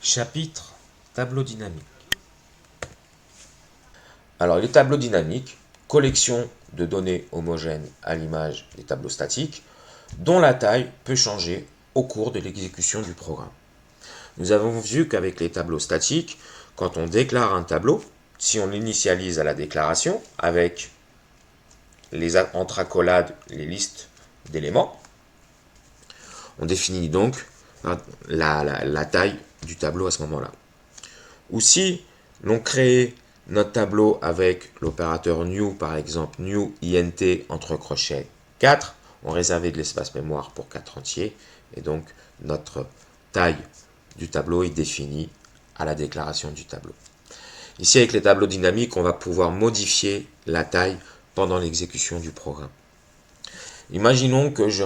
Chapitre tableau dynamique. Alors les tableaux dynamiques, collection de données homogènes à l'image des tableaux statiques, dont la taille peut changer au cours de l'exécution du programme. Nous avons vu qu'avec les tableaux statiques, quand on déclare un tableau, si on l'initialise à la déclaration avec entre accolades les listes d'éléments, on définit donc la taille du tableau à ce moment-là. Ou si l'on crée notre tableau avec l'opérateur new, par exemple new int entre crochets 4, on réservait de l'espace mémoire pour 4 entiers, et donc notre taille du tableau est définie à la déclaration du tableau. Ici, avec les tableaux dynamiques, on va pouvoir modifier la taille pendant l'exécution du programme. Imaginons que je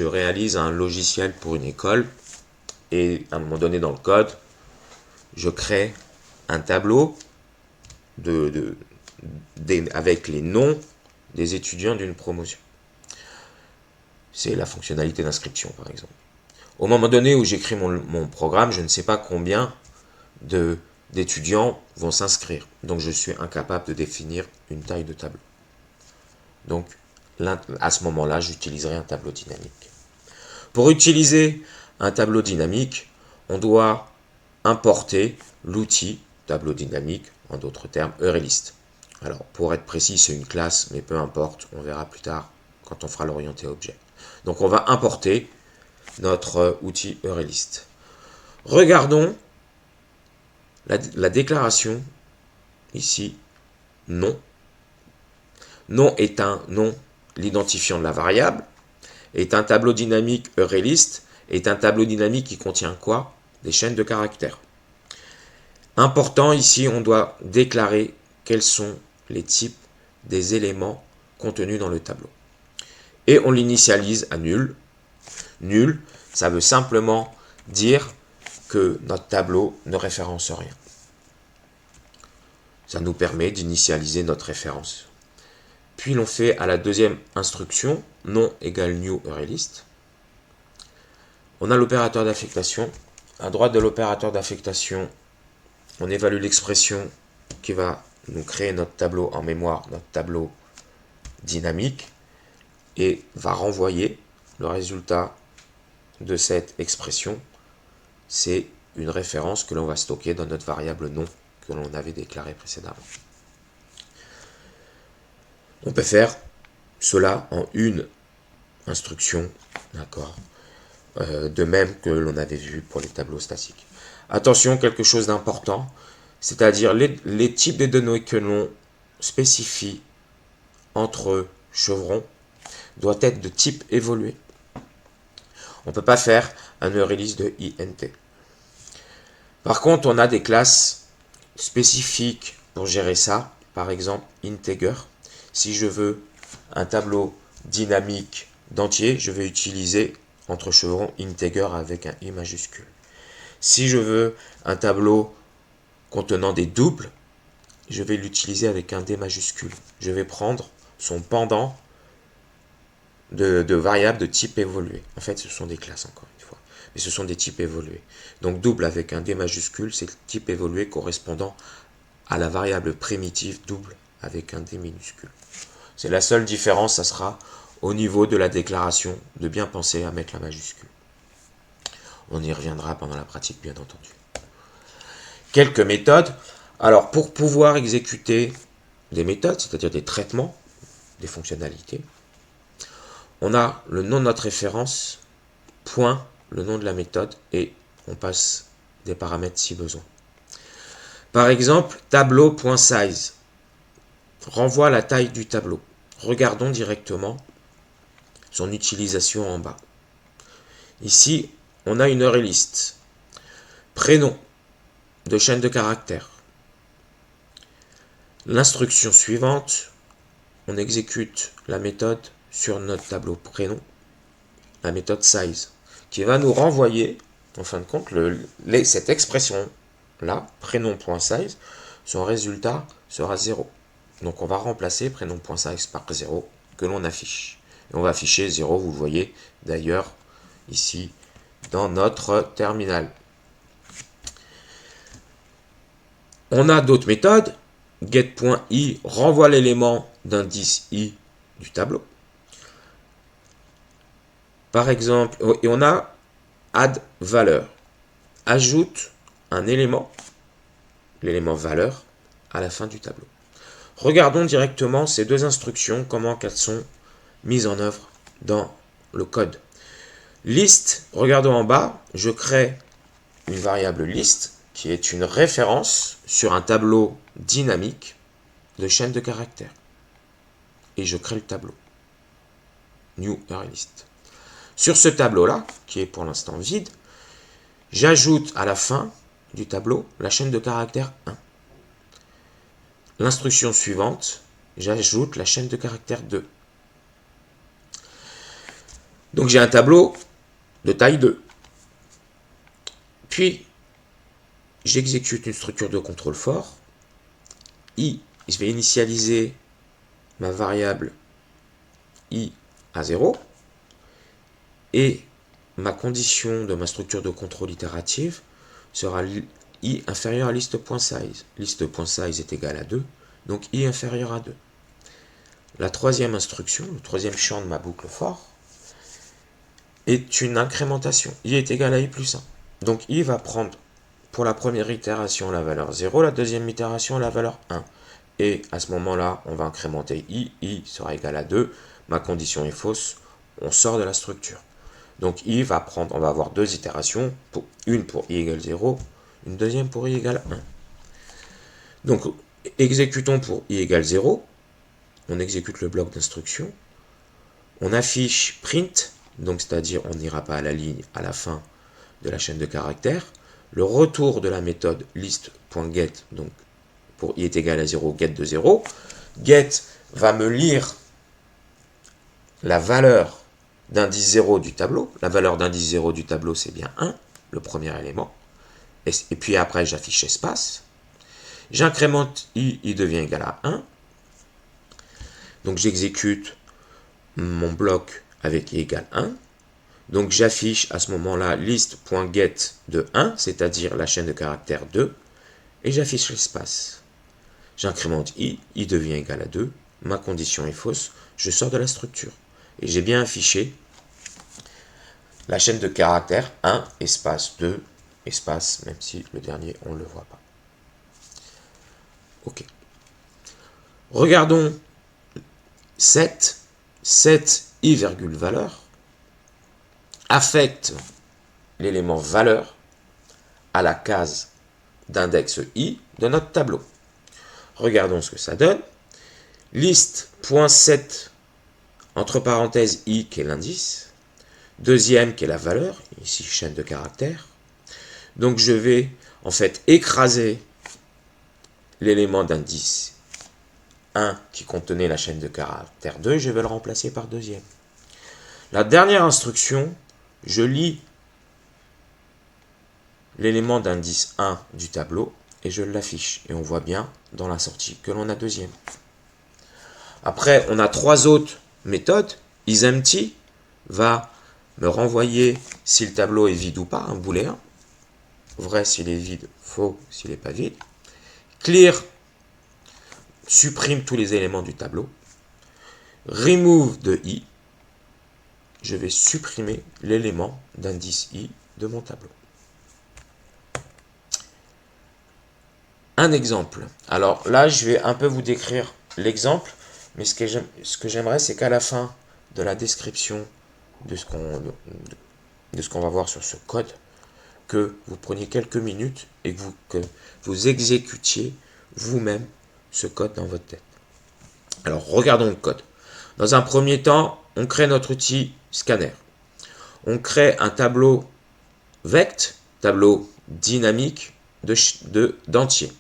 réalise un logiciel pour une école, et à un moment donné dans le code, je crée un tableau avec les noms des étudiants d'une promotion. C'est la fonctionnalité d'inscription, par exemple. Au moment donné où j'écris mon programme, je ne sais pas combien d'étudiants vont s'inscrire. Donc, je suis incapable de définir une taille de tableau. Donc, à ce moment-là, j'utiliserai un tableau dynamique. Pour utiliser un tableau dynamique, on doit importer l'outil tableau dynamique, en d'autres termes, EureList. Alors, pour être précis, c'est une classe, mais peu importe, on verra plus tard quand on fera l'orienté objet. Donc, on va importer notre outil EureList. Regardons la déclaration, ici, nom. Nom est un nom, l'identifiant de la variable, est un tableau dynamique EureList, est un tableau dynamique qui contient quoi? Des chaînes de caractères. Important, ici, on doit déclarer quels sont les types des éléments contenus dans le tableau. Et on l'initialise à nul. Nul, ça veut simplement dire que notre tableau ne référence rien. Ça nous permet d'initialiser notre référence. Puis l'on fait à la deuxième instruction, nom égale new EureList. On a l'opérateur d'affectation. À droite de l'opérateur d'affectation, on évalue l'expression qui va nous créer notre tableau en mémoire, notre tableau dynamique, et va renvoyer le résultat de cette expression. C'est une référence que l'on va stocker dans notre variable nom que l'on avait déclaré précédemment. On peut faire cela en une instruction, d'accord, de même que l'on avait vu pour les tableaux statiques. Attention, quelque chose d'important, c'est-à-dire les types de données que l'on spécifie entre chevrons doivent être de type évolué. On ne peut pas faire un EureList de int. Par contre, on a des classes spécifiques pour gérer ça. Par exemple, integer. Si je veux un tableau dynamique d'entier, je vais utiliser entre chevrons integer avec un i majuscule. Si je veux un tableau contenant des doubles, je vais l'utiliser avec un d majuscule. Je vais prendre son pendant de variables de type évolué. En fait, ce sont des classes, encore une fois. Mais ce sont des types évolués. Donc, double avec un d majuscule, c'est le type évolué correspondant à la variable primitive double avec un d minuscule. C'est la seule différence, ça sera au niveau de la déclaration, de bien penser à mettre la majuscule. On y reviendra pendant la pratique, bien entendu. Quelques méthodes. Alors, pour pouvoir exécuter des méthodes, c'est-à-dire des traitements, des fonctionnalités, on a le nom de notre référence, point, le nom de la méthode, et on passe des paramètres si besoin. Par exemple, tableau.size renvoie la taille du tableau. Regardons directement son utilisation en bas. Ici, on a une EureList. Prénom de chaîne de caractères. L'instruction suivante, on exécute la méthode sur notre tableau prénom, la méthode size, qui va nous renvoyer, en fin de compte, cette expression-là, prénom.size, son résultat sera 0. Donc on va remplacer prénom.size par 0 que l'on affiche. Et on va afficher 0, vous le voyez d'ailleurs ici dans notre terminal. On a d'autres méthodes. Get.i renvoie l'élément d'indice i du tableau. Par exemple, et on a add valeur. Ajoute un élément, l'élément valeur, à la fin du tableau. Regardons directement ces deux instructions, comment elles sont mises en œuvre dans le code. List, regardons en bas, je crée une variable list qui est une référence sur un tableau dynamique de chaîne de caractères. Et je crée le tableau. New array list. Sur ce tableau-là, qui est pour l'instant vide, j'ajoute à la fin du tableau la chaîne de caractères 1. L'instruction suivante, j'ajoute la chaîne de caractères 2. Donc j'ai un tableau de taille 2. Puis, j'exécute une structure de contrôle fort. I, je vais initialiser ma variable i à 0. Et ma condition de ma structure de contrôle itérative sera i inférieur à list.size. List.size est égal à 2, donc i inférieur à 2. La troisième instruction, le troisième champ de ma boucle for, est une incrémentation. I est égal à i plus 1. Donc i va prendre pour la première itération la valeur 0, la deuxième itération la valeur 1. Et à ce moment-là, on va incrémenter i sera égal à 2, ma condition est fausse, on sort de la structure. Donc i va prendre, on va avoir deux itérations, une pour i égale 0, une deuxième pour i égale 1. Donc exécutons pour i égale 0, on exécute le bloc d'instruction, on affiche print, donc c'est-à-dire on n'ira pas à la ligne à la fin de la chaîne de caractères, le retour de la méthode list.get, donc pour i est égal à 0, get de 0, get va me lire la valeur d'indice 0 du tableau. La valeur d'indice 0 du tableau, c'est bien 1, le premier élément. Et puis après, j'affiche espace. J'incrémente i devient égal à 1. Donc j'exécute mon bloc avec i égale 1. Donc j'affiche à ce moment-là list.get de 1, c'est-à-dire la chaîne de caractères 2. Et j'affiche l'espace. J'incrémente i devient égal à 2. Ma condition est fausse. Je sors de la structure. Et j'ai bien affiché la chaîne de caractères 1, espace 2, espace, même si le dernier, on ne le voit pas. OK. Regardons set i virgule valeur affecte l'élément valeur à la case d'index i de notre tableau. Regardons ce que ça donne. List.set entre parenthèses i qui est l'indice, deuxième qui est la valeur, ici chaîne de caractères. Donc je vais en fait écraser l'élément d'indice 1 qui contenait la chaîne de caractères 2, je vais le remplacer par deuxième. La dernière instruction, je lis l'élément d'indice 1 du tableau et je l'affiche. Et on voit bien dans la sortie que l'on a deuxième. Après, on a trois autres méthodes. isEmpty va me renvoyer si le tableau est vide ou pas, un booléen. Vrai s'il est vide, faux s'il n'est pas vide. Clear supprime tous les éléments du tableau. Remove de i, je vais supprimer l'élément d'indice i de mon tableau. Un exemple. Alors là, je vais un peu vous décrire l'exemple, mais ce que j'aimerais, c'est qu'à la fin de la description de ce qu'on va voir sur ce code, que vous preniez quelques minutes et que vous exécutiez vous-même ce code dans votre tête. Alors, regardons le code. Dans un premier temps, on crée notre outil scanner. On crée un tableau vect, tableau dynamique d'entier.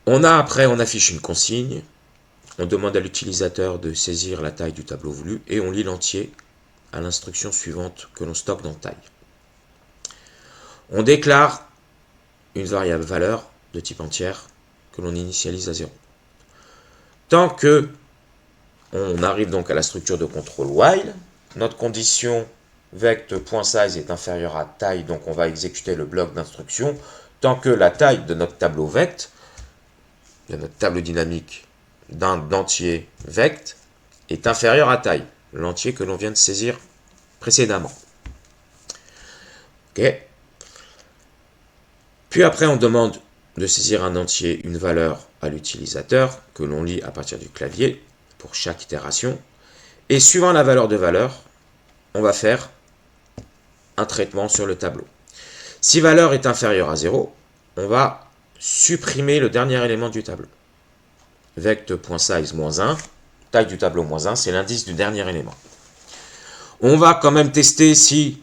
On affiche une consigne, on demande à l'utilisateur de saisir la taille du tableau voulu et on lit l'entier à l'instruction suivante que l'on stocke dans taille. On déclare une variable valeur de type entière que l'on initialise à 0. Tant que on arrive donc à la structure de contrôle while, notre condition vect.size est inférieur à taille, donc on va exécuter le bloc d'instruction tant que la taille de notre tableau vect, de notre tableau dynamique d'un entier vect, est inférieur à taille, l'entier que l'on vient de saisir précédemment. Ok. Puis après, on demande de saisir un entier, une valeur à l'utilisateur, que l'on lit à partir du clavier pour chaque itération. Et suivant la valeur de valeur, on va faire un traitement sur le tableau. Si valeur est inférieure à 0, on va supprimer le dernier élément du tableau. Vect.size -1, taille du tableau -1, c'est l'indice du dernier élément. On va quand même tester si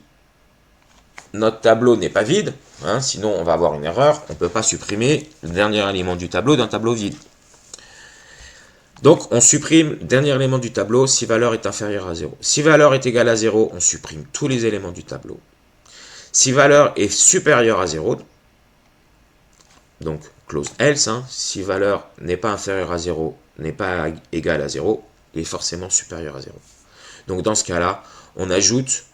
notre tableau n'est pas vide, sinon on va avoir une erreur, on ne peut pas supprimer le dernier élément du tableau d'un tableau vide. Donc on supprime le dernier élément du tableau si valeur est inférieure à 0. Si valeur est égale à 0, on supprime tous les éléments du tableau. Si valeur est supérieure à 0, donc close else, si valeur n'est pas inférieure à 0, n'est pas égale à 0, il est forcément supérieur à 0. Donc dans ce cas-là, on ajoute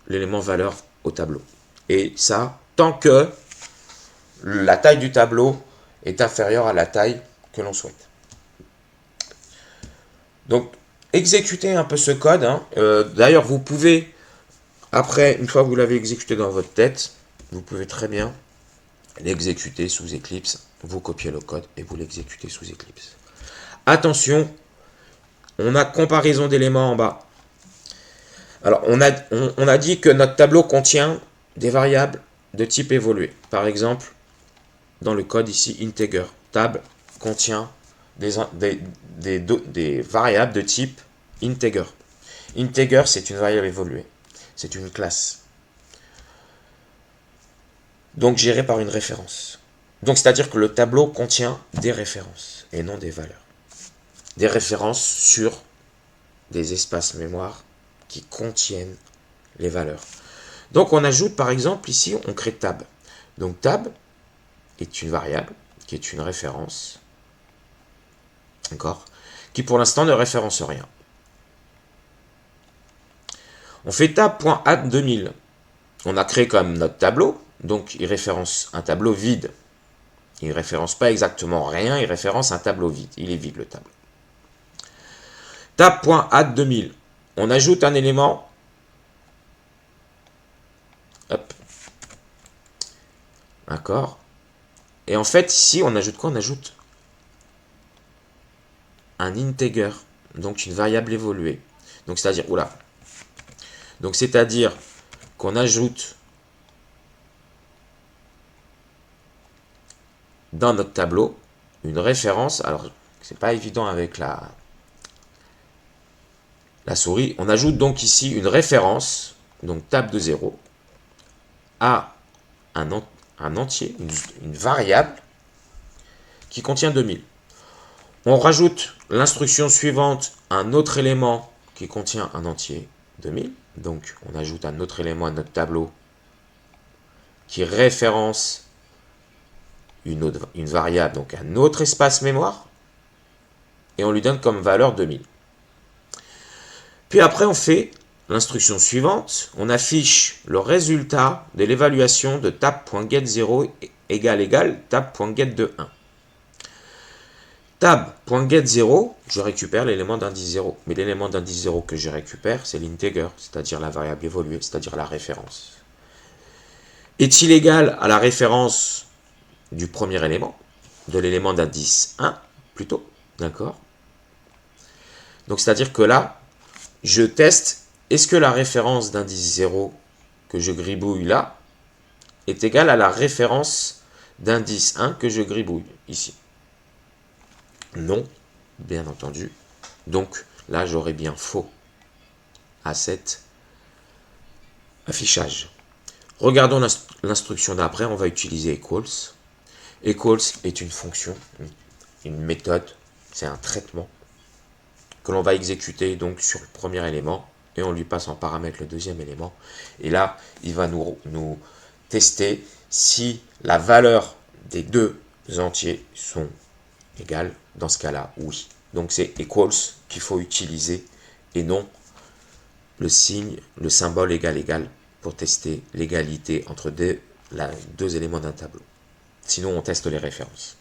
l'élément valeur au tableau. Et ça, tant que la taille du tableau est inférieure à la taille que l'on souhaite. Donc, exécutez un peu ce code. D'ailleurs, vous pouvez, après, une fois que vous l'avez exécuté dans votre tête, vous pouvez très bien l'exécuter sous Eclipse. Vous copiez le code et vous l'exécutez sous Eclipse. Attention, on a comparaison d'éléments en bas. Alors, on a dit que notre tableau contient des variables de type évolué. Par exemple, dans le code ici, integer, tab contient des variables de type integer. Integer, c'est une variable évoluée. C'est une classe. Donc, gérée par une référence. Donc, c'est-à-dire que le tableau contient des références et non des valeurs. Des références sur des espaces mémoire qui contiennent les valeurs. Donc, on ajoute, par exemple, ici, on crée tab. Donc, tab est une variable qui est une référence, d'accord, qui pour l'instant ne référence rien. On fait tab.add2000. On a créé quand même notre tableau, donc il référence un tableau vide. Il ne référence pas exactement rien, il référence un tableau vide. Il est vide le tableau. Tab.add2000. On ajoute un élément. Hop. D'accord. Et en fait, ici, on ajoute quoi? On ajoute un integer, donc une variable évoluée. Donc, c'est-à-dire, oula. Donc, c'est-à-dire qu'on ajoute dans notre tableau une référence. Alors, c'est pas évident avec la souris. On ajoute donc ici une référence, donc tab de 0, à un entier, une variable qui contient 2000. On rajoute l'instruction suivante, un autre élément qui contient un entier 2000. Donc, on ajoute un autre élément à notre tableau qui référence une variable, donc un autre espace mémoire, et on lui donne comme valeur 2000. Puis après, on fait l'instruction suivante, on affiche le résultat de l'évaluation de tab.get0 égale tab.get de 1. Tab.get0, je récupère l'élément d'indice 0. Mais l'élément d'indice 0 que je récupère, c'est l'integer, c'est-à-dire la variable évoluée, c'est-à-dire la référence. Est-il égal à la référence du premier élément, de l'élément d'indice 1, plutôt, d'accord? Donc, c'est-à-dire que là, je teste, est-ce que la référence d'indice 0 que je gribouille là est égale à la référence d'indice 1 que je gribouille ici? Non, bien entendu. Donc, là, j'aurai bien faux à cet affichage. Regardons l'instruction d'après, on va utiliser equals. Equals est une fonction, une méthode, c'est un traitement que l'on va exécuter donc sur le premier élément et on lui passe en paramètre le deuxième élément. Et là, il va nous tester si la valeur des deux entiers sont égales. Dans ce cas-là, oui. Donc c'est equals qu'il faut utiliser et non le signe, le symbole égal égal pour tester l'égalité entre deux éléments d'un tableau. Sinon, on teste les références.